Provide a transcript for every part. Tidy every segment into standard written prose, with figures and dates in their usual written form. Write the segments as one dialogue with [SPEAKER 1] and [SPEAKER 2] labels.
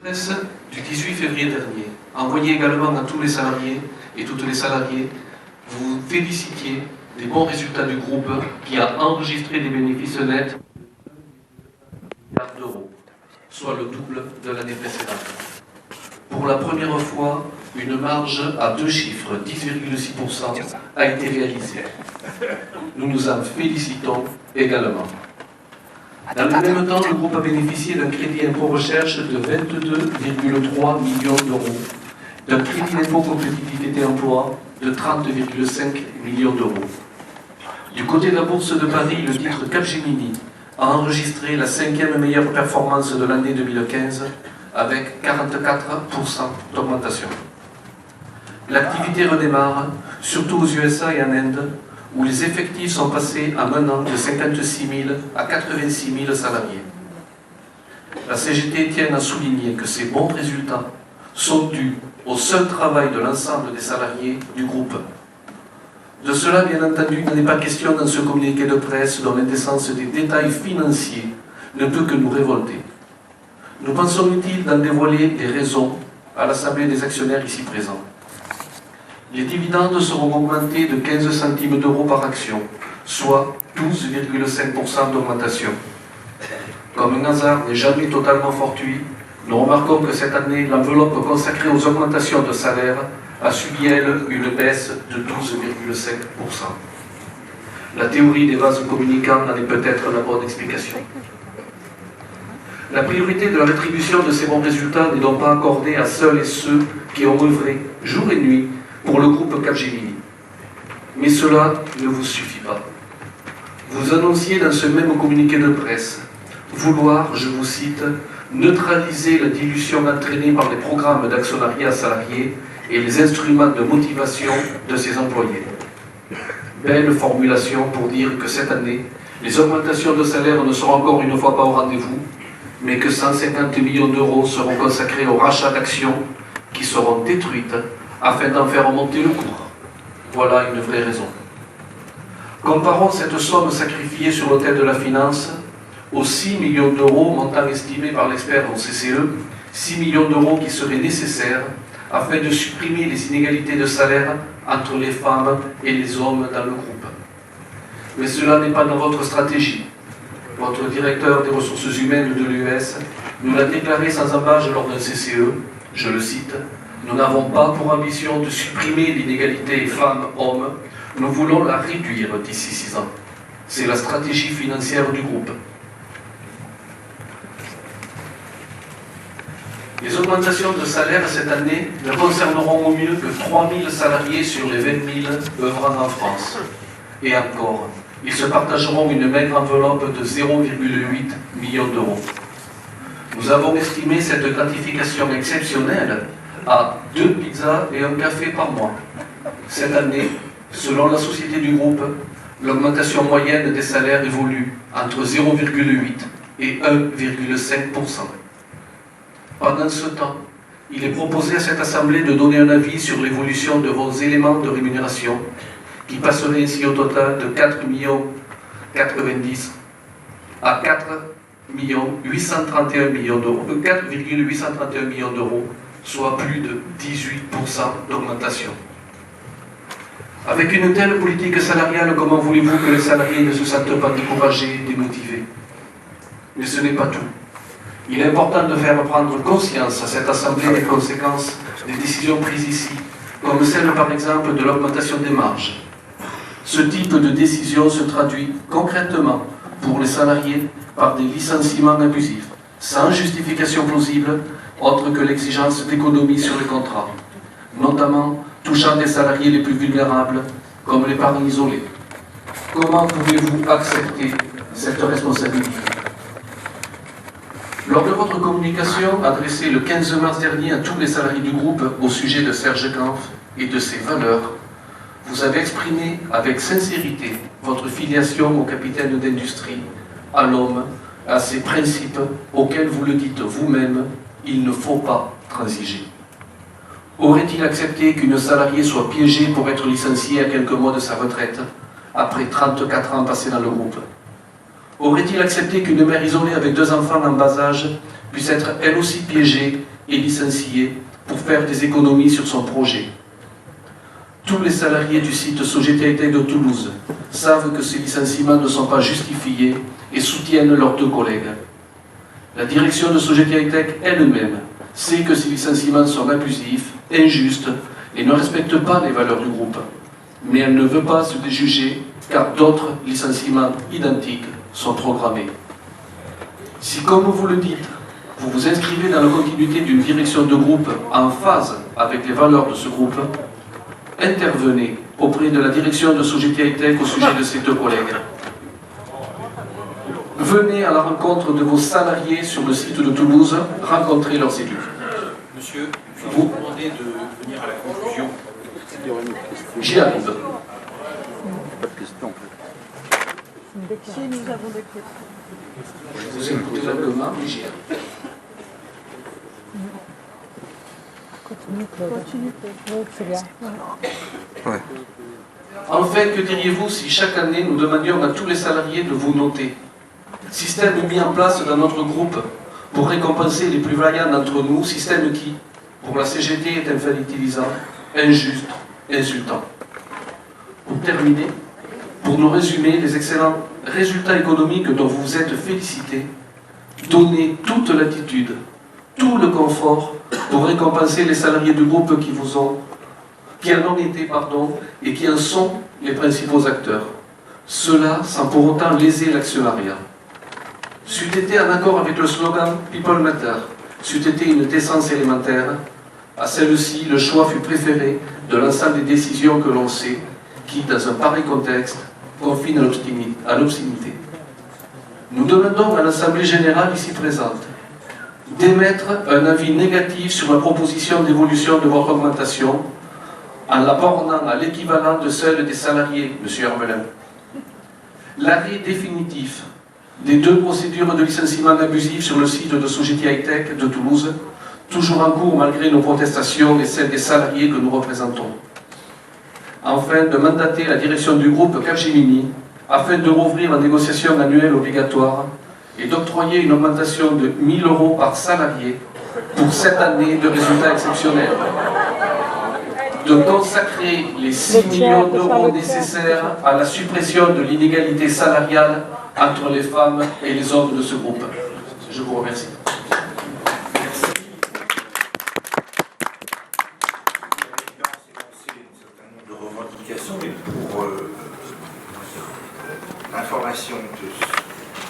[SPEAKER 1] Presse du 18 février dernier, envoyé également à tous les salariés et toutes les salariées, vous félicitiez des bons résultats du groupe qui a enregistré des bénéfices nets de 1,9 milliard d'euros, soit le double de l'année précédente. Pour la première fois, une marge à deux chiffres, 10,6%, a été réalisée. Nous nous en félicitons également. Dans le même temps, le groupe a bénéficié d'un crédit impôt recherche de 22,3 millions d'euros, d'un crédit d'impôt compétitivité emploi de 30,5 millions d'euros. Du côté de la Bourse de Paris, le titre Capgemini a enregistré la 5e meilleure performance de l'année 2015 avec 44% d'augmentation. L'activité redémarre, surtout aux USA et en Inde, où les effectifs sont passés en un an de 56 000 à 86 000 salariés. La CGT tient à souligner que ces bons résultats sont dus au seul travail de l'ensemble des salariés du groupe. De cela, bien entendu, il n'est pas question dans ce communiqué de presse dont l'indécence des détails financiers ne peut que nous révolter. Nous pensons utile d'en dévoiler les raisons à l'Assemblée des actionnaires ici présents. Les dividendes seront augmentés de 15 centimes d'euros par action, soit 12,5% d'augmentation. Comme un hasard n'est jamais totalement fortuit, nous remarquons que cette année, l'enveloppe consacrée aux augmentations de salaire a subi, elle, une baisse de 12,5%. La théorie des vases communicants en est peut-être la bonne explication. La priorité de la rétribution de ces bons résultats n'est donc pas accordée à seuls et ceux qui ont œuvré jour et nuit pour le groupe Capgemini. Mais cela ne vous suffit pas. Vous annonciez dans ce même communiqué de presse vouloir, je vous cite, neutraliser la dilution entraînée par les programmes d'actionnariat salarié et les instruments de motivation de ses employés. Belle formulation pour dire que cette année, les augmentations de salaire ne seront encore une fois pas au rendez-vous, mais que 150 millions d'euros seront consacrés au rachat d'actions qui seront détruites afin d'en faire remonter le cours. Voilà une vraie raison. Comparons cette somme sacrifiée sur l'autel de la finance aux 6 millions d'euros, montant estimé par l'expert en CCE, 6 millions d'euros qui seraient nécessaires afin de supprimer les inégalités de salaire entre les femmes et les hommes dans le groupe. Mais cela n'est pas dans votre stratégie. Votre directeur des ressources humaines de l'US nous l'a déclaré sans embâche lors d'un CCE, je le cite, « Nous n'avons pas pour ambition de supprimer l'inégalité femmes-hommes, nous voulons la réduire d'ici 6 ans. C'est la stratégie financière du groupe. » Les augmentations de salaire cette année ne concerneront au mieux que 3 000 salariés sur les 20 000 œuvrant en France. Et encore, ils se partageront une maigre enveloppe de 0,8 millions d'euros. Nous avons estimé cette gratification exceptionnelle à 2 pizzas et un café par mois. Cette année, selon la société du groupe, l'augmentation moyenne des salaires évolue entre 0,8 et 1,5%. Pendant ce temps, il est proposé à cette Assemblée de donner un avis sur l'évolution de vos éléments de rémunération, qui passerait ainsi au total de 4 90 à 4,831 millions d'euros, soit plus de 18% d'augmentation. Avec une telle politique salariale, comment voulez-vous que les salariés ne se sentent pas découragés, démotivés? Mais ce n'est pas tout. Il est important de faire prendre conscience à cette Assemblée des conséquences des décisions prises ici, comme celle par exemple de l'augmentation des marges. Ce type de décision se traduit concrètement pour les salariés par des licenciements abusifs, sans justification plausible, autre que l'exigence d'économie sur les contrats, notamment touchant des salariés les plus vulnérables, comme les parents isolés. Comment pouvez-vous accepter cette responsabilité? Lors de votre communication adressée le 15 mars dernier à tous les salariés du groupe au sujet de Serge Kampf et de ses valeurs, vous avez exprimé avec sincérité votre filiation au capitaine d'industrie, à l'homme, à ses principes auxquels vous le dites vous-même, il ne faut pas transiger. Aurait-il accepté qu'une salariée soit piégée pour être licenciée à quelques mois de sa retraite, après 34 ans passés dans le groupe? Aurait-il accepté qu'une mère isolée avec 2 enfants en bas âge puisse être elle aussi piégée et licencié pour faire des économies sur son projet. Tous les salariés du site Sogeti High Tech de Toulouse savent que ces licenciements ne sont pas justifiés et soutiennent leurs deux collègues. La direction de Sogeti High Tech elle-même sait que ces licenciements sont abusifs, injustes et ne respectent pas les valeurs du groupe. Mais elle ne veut pas se déjuger car d'autres licenciements identiques sont programmés. Si, comme vous le dites, vous vous inscrivez dans la continuité d'une direction de groupe en phase avec les valeurs de ce groupe, intervenez auprès de la direction de Sogeti High Tech au sujet de ces deux collègues. Venez à la rencontre de vos salariés sur le site de Toulouse, rencontrer leurs élus.
[SPEAKER 2] Monsieur, je vais vous demander de venir à la conclusion.
[SPEAKER 1] J'y arrive.
[SPEAKER 3] Pas de question.
[SPEAKER 4] Si nous avons des questions.
[SPEAKER 1] Vous écoutez longuement, mais j'y arrive.
[SPEAKER 4] Continue, Claude. Oui, c'est bien.
[SPEAKER 3] Ouais.
[SPEAKER 1] Enfin, que diriez-vous si chaque année nous demandions à tous les salariés de vous noter? Système mis en place dans notre groupe pour récompenser les plus vaillants d'entre nous, système qui, pour la CGT, est infantilisant, injuste, insultant. Pour terminer, pour nous résumer les excellents résultats économiques dont vous vous êtes félicités, donnez toute l'attitude, tout le confort pour récompenser les salariés du groupe qui en ont été, et qui en sont les principaux acteurs. Cela sans pour autant léser l'actionnariat. C'eût été en accord avec le slogan People Matter, c'eût été une décence élémentaire. À celle-ci, le choix fut préféré de l'ensemble des décisions que l'on sait, qui, dans un pareil contexte, confinent à l'obscénité. Nous demandons à l'Assemblée générale ici présente d'émettre un avis négatif sur la proposition d'évolution de votre augmentation en la bornant à l'équivalent de celle des salariés, M. Herbelin. L'arrêt définitif des deux procédures de licenciement abusif sur le site de Sogeti High Tech de Toulouse, toujours en cours malgré nos protestations et celles des salariés que nous représentons. Enfin, de mandater la direction du groupe Capgemini afin de rouvrir la négociation annuelle obligatoire et d'octroyer une augmentation de 1 000 € par salarié pour cette année de résultats exceptionnels. De consacrer les 6 millions d'euros nécessaires à la suppression de l'inégalité salariale entre les femmes et les hommes de ce groupe. Je vous remercie.
[SPEAKER 2] De revendications, mais pour l'information de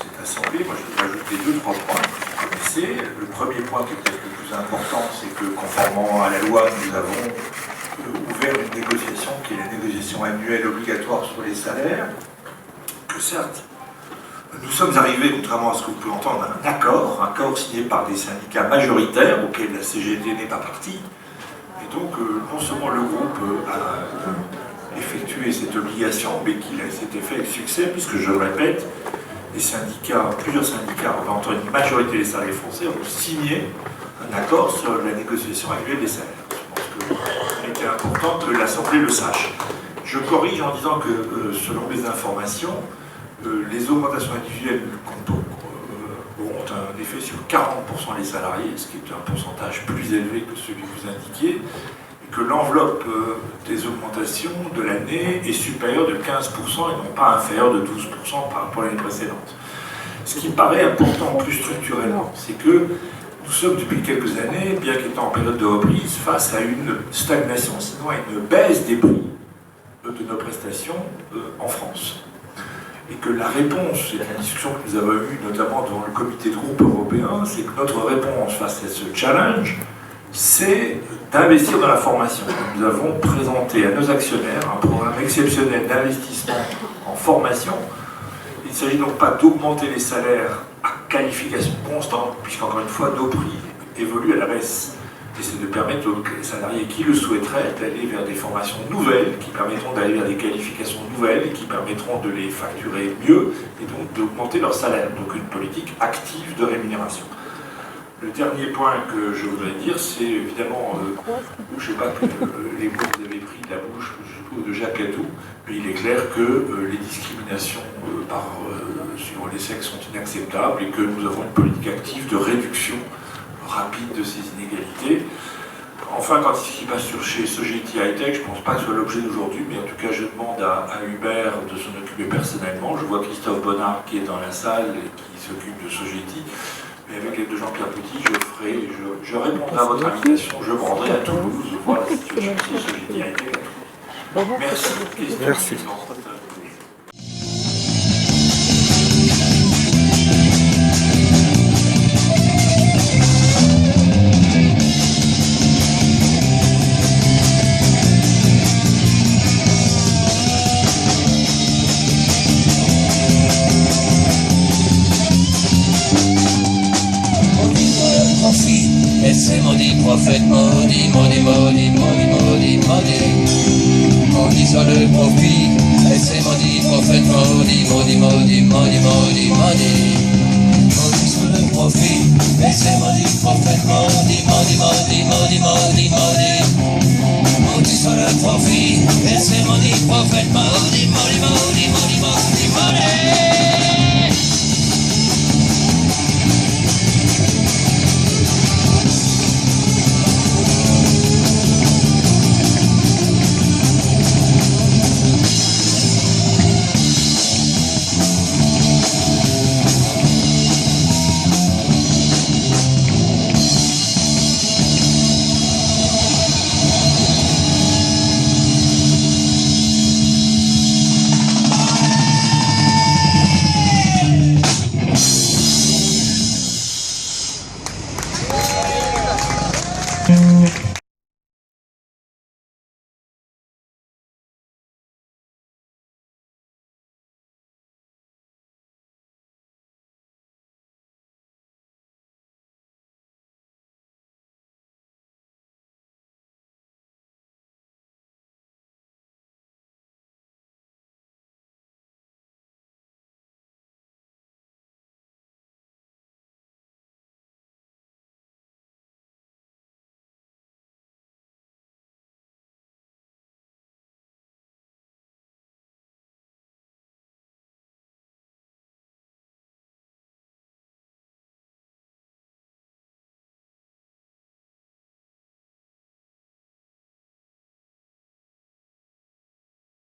[SPEAKER 2] cette assemblée, moi je vais ajouter 2-3 points que vous connaissez. Le premier point qui est peut-être le plus important, c'est que conformément à la loi, nous avons ouvert une négociation qui est la négociation annuelle obligatoire sur les salaires, que certes, nous sommes arrivés, contrairement à ce que vous pouvez entendre, à un accord signé par des syndicats majoritaires auxquels la CGT n'est pas partie. Et donc, non seulement le groupe a effectué cette obligation, mais qu'il s'était fait avec succès, puisque je le répète, plusieurs syndicats représentant une majorité des salariés français ont signé un accord sur la négociation annuelle des salaires. Je pense qu'il était important que l'Assemblée le sache. Je corrige en disant que, selon mes informations, les augmentations individuelles auront un effet sur 40% des salariés, ce qui est un pourcentage plus élevé que celui que vous indiquiez, et que l'enveloppe des augmentations de l'année est supérieure de 15% et non pas inférieure de 12% par rapport à l'année précédente. Ce qui me paraît important plus structurellement, c'est que nous sommes depuis quelques années, bien qu'étant en période de reprise, face à une stagnation, sinon à une baisse des prix de nos prestations en France. Et que la réponse, c'est la discussion que nous avons eue notamment devant le comité de groupe européen, c'est que notre réponse face à ce challenge, c'est d'investir dans la formation. Nous avons présenté à nos actionnaires un programme exceptionnel d'investissement en formation. Il ne s'agit donc pas d'augmenter les salaires à qualification constante, puisqu'encore une fois, nos prix évoluent à la baisse. Et c'est de permettre aux salariés qui le souhaiteraient d'aller vers des formations nouvelles, qui permettront d'aller vers des qualifications nouvelles et qui permettront de les facturer mieux et donc d'augmenter leur salaire. Donc une politique active de rémunération. Le dernier point que je voudrais dire, c'est évidemment, je ne sais pas que les mots que vous avez pris de la bouche, je trouve, de Jacques Atou, mais il est clair que les discriminations suivant les sexes sont inacceptables et que nous avons une politique active de réduction rapide de ces inégalités. Enfin, quand il passe chez Sogeti High-Tech, je ne pense pas que ce soit l'objet d'aujourd'hui, mais en tout cas, je demande à Hubert de s'en occuper personnellement. Je vois Christophe Bonnard qui est dans la salle et qui s'occupe de Sogeti. Mais avec l'aide de Jean-Pierre Petit, je répondrai à votre invitation. Je me rendrai à Toulouse, voir la situation de Sogeti High-Tech. Merci.
[SPEAKER 3] Merci.
[SPEAKER 5] Et ces maudits prophètes maudits, maudits, maudits, maudits, maudits, maudits. Maudits soit le profit. Et ces maudits prophètes maudits, maudits, maudits, maudits, maudits, maudits. Maudits soit le profit. Et ces maudits prophètes maudits, maudits, maudits, maudits, maudits, maudits. Maudits soit le profit. Et ces maudits prophètes maudits, maudits, maudits, maudits, maudits.